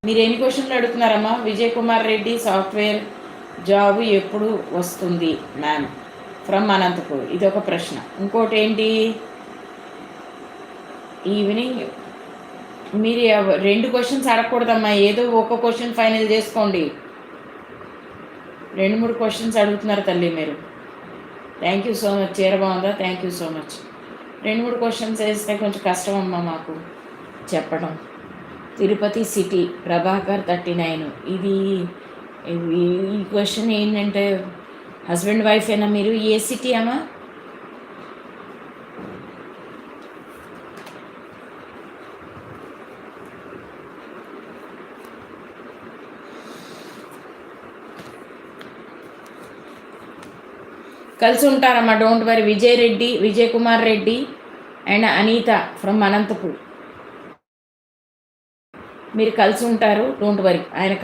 మీరు ఎన్ని క్వశ్చన్లు అడుగుతున్నారమ్మా? విజయ్ కుమార్ రెడ్డి సాఫ్ట్వేర్ జాబ్ ఎప్పుడు వస్తుంది మ్యామ్ ఫ్రమ్ అనంతపూర్, ఇది ఒక ప్రశ్న. ఇంకోటి ఏంటి, ఈవినింగ్ మీరు 2 క్వశ్చన్స్ అడగకూడదమ్మా, ఏదో ఒక క్వశ్చన్ ఫైనల్ చేసుకోండి. 2-3 క్వశ్చన్స్ అడుగుతున్నారు తల్లి మీరు. Thank you so much. చీర బాగుందా? Thank you so much. 2-3 questions వేస్తే కొంచెం కష్టం అమ్మా మాకు చెప్పడం. తిరుపతి సిటీ ప్రభాకర్ 39. ఇది ఈ క్వశ్చన్ ఏంటంటే హస్బెండ్ వైఫేనా మీరు? ఏ సిటీ అమ్మా? కలిసి ఉంటారమ్మా, don't worry. Vijay Kumar Reddy and Anitha from Anantapur, మీరు కలిసి ఉంటారు, డోంట్ వరీ. ఆయన